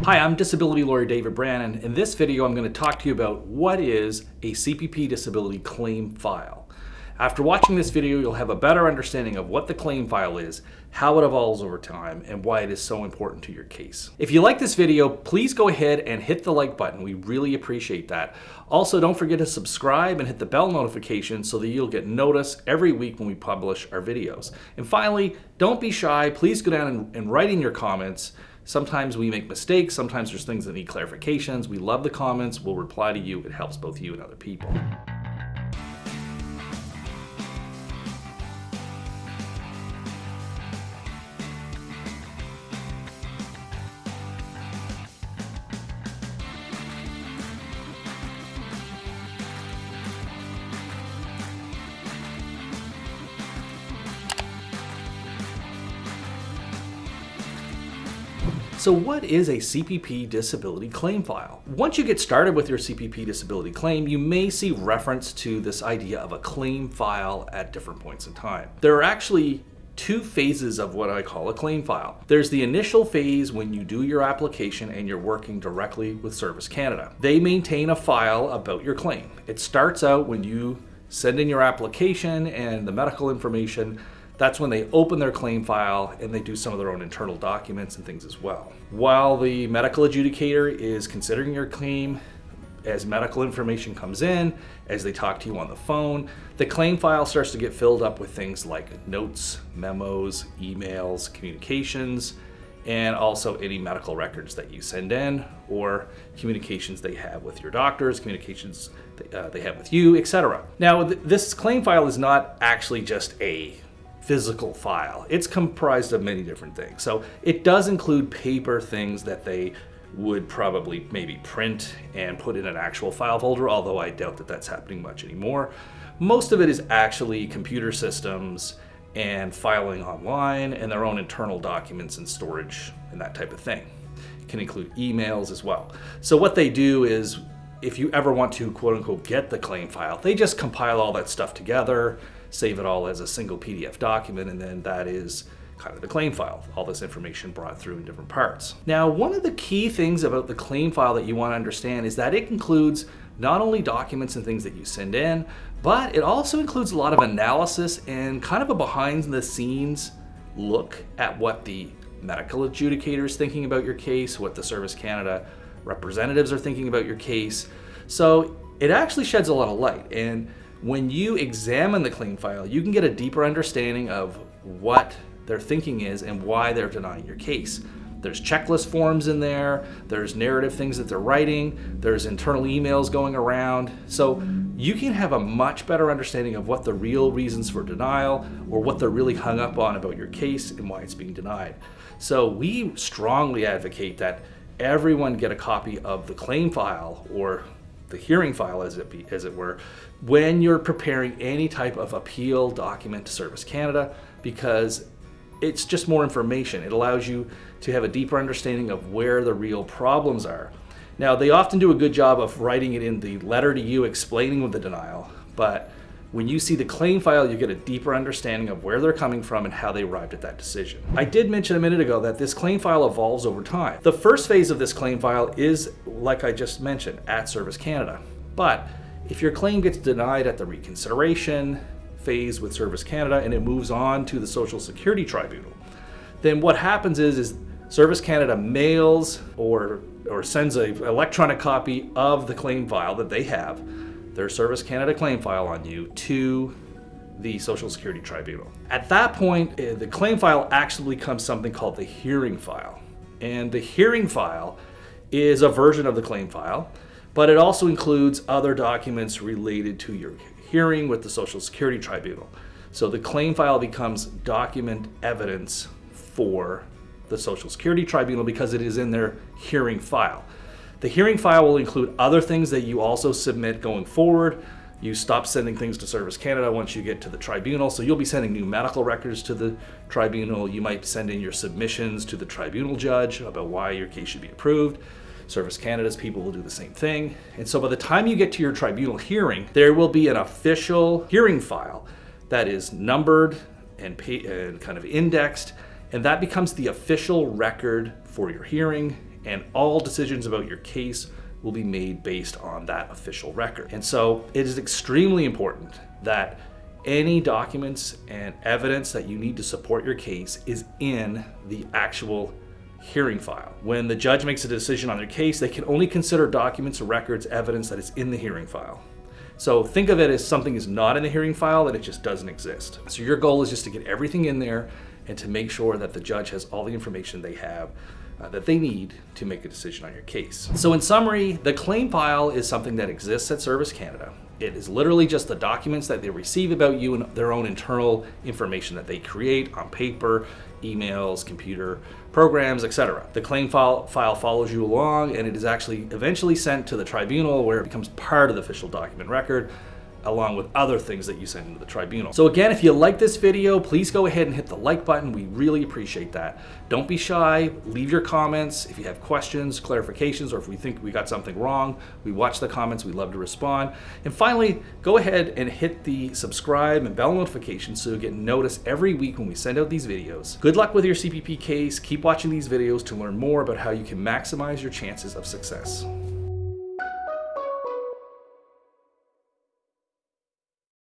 Hi, I'm disability lawyer David Brannon. In this video, I'm going to talk to you about what is a CPP disability claim file. After watching this video, you'll have a better understanding of what the claim file is, how it evolves over time, and why it is so important to your case. If you like this video, please go ahead and hit the like button. We really appreciate that. Also, don't forget to subscribe and hit the bell notification so that you'll get notice every week when we publish our videos. And finally, don't be shy. Please go down and write in your comments. Sometimes we make mistakes, sometimes there's things that need clarifications. We love the comments, we'll reply to you. It helps both you and other people. So what is a CPP disability claim file? Once you get started with your CPP disability claim, you may see reference to this idea of a claim file at different points in time. There are actually two phases of what I call a claim file. There's the initial phase when you do your application and you're working directly with Service Canada. They maintain a file about your claim. It starts out when you send in your application and the medical information. That's when they open their claim file and they do some of their own internal documents and things as well. While the medical adjudicator is considering your claim, as medical information comes in, as they talk to you on the phone, the claim file starts to get filled up with things like notes, memos, emails, communications, and also any medical records that you send in or communications they have with your doctors, communications they have with you, etc. Now, this claim file is not actually just a physical file. It's comprised of many different things. So it does include paper things that they would probably maybe print and put in an actual file folder, although I doubt that that's happening much anymore. Most of it is actually computer systems and filing online and their own internal documents and storage and that type of thing. It can include emails as well. So what they do is, if you ever want to quote unquote get the claim file, they just compile all that stuff together, save it all as a single PDF document, and then that is kind of the claim file, all this information brought through in different parts. Now, one of the key things about the claim file that you want to understand is that it includes not only documents and things that you send in, but it also includes a lot of analysis and kind of a behind the scenes look at what the medical adjudicator is thinking about your case, what the Service Canada representatives are thinking about your case. So it actually sheds a lot of light, and when you examine the claim file, you can get a deeper understanding of what their thinking is and why they're denying your case. There's checklist forms in there, there's narrative things that they're writing, there's internal emails going around. So you can have a much better understanding of what the real reasons for denial or what they're really hung up on about your case and why it's being denied. So we strongly advocate that everyone get a copy of the claim file, or the hearing file as it were, when you're preparing any type of appeal document to Service Canada, because it's just more information. It allows you to have a deeper understanding of where the real problems are. Now, they often do a good job of writing it in the letter to you explaining the denial, but when you see the claim file, you get a deeper understanding of where they're coming from and how they arrived at that decision. I did mention a minute ago that this claim file evolves over time. The first phase of this claim file is, like I just mentioned, at Service Canada. But if your claim gets denied at the reconsideration phase with Service Canada and it moves on to the Social Security Tribunal, then what happens is Service Canada mails or sends an electronic copy of the claim file that they have, their Service Canada claim file on you, to the Social Security Tribunal. At that point, the claim file actually becomes something called the hearing file. And the hearing file is a version of the claim file, but it also includes other documents related to your hearing with the Social Security Tribunal. So the claim file becomes document evidence for the Social Security Tribunal because it is in their hearing file. The hearing file will include other things that you also submit going forward. You stop sending things to Service Canada once you get to the tribunal, so you'll be sending new medical records to the tribunal. You might send in your submissions to the tribunal judge about why your case should be approved. Service Canada's people will do the same thing. And so by the time you get to your tribunal hearing, there will be an official hearing file that is numbered and kind of indexed, and that becomes the official record for your hearing and all decisions about your case will be made based on that official record. And so it is extremely important that any documents and evidence that you need to support your case is in the actual hearing file. When the judge makes a decision on their case, they can only consider documents or records, evidence that is in the hearing file. So think of it as something is not in the hearing file, that it just doesn't exist. So your goal is just to get everything in there and to make sure that the judge has all the information they have that they need to make a decision on your case. So in summary, the claim file is something that exists at Service Canada. It is literally just the documents that they receive about you and their own internal information that they create on paper, emails, computer programs, etc. The claim file follows you along, and it is actually eventually sent to the tribunal, where it becomes part of the official document record, along with other things that you send into the tribunal. So again, if you like this video, please go ahead and hit the like button. We really appreciate that. Don't be shy, leave your comments. If you have questions, clarifications, or if we think we got something wrong, we watch the comments, we love to respond. And finally, go ahead and hit the subscribe and bell notifications so you get notice every week when we send out these videos. Good luck with your CPP case. Keep watching these videos to learn more about how you can maximize your chances of success.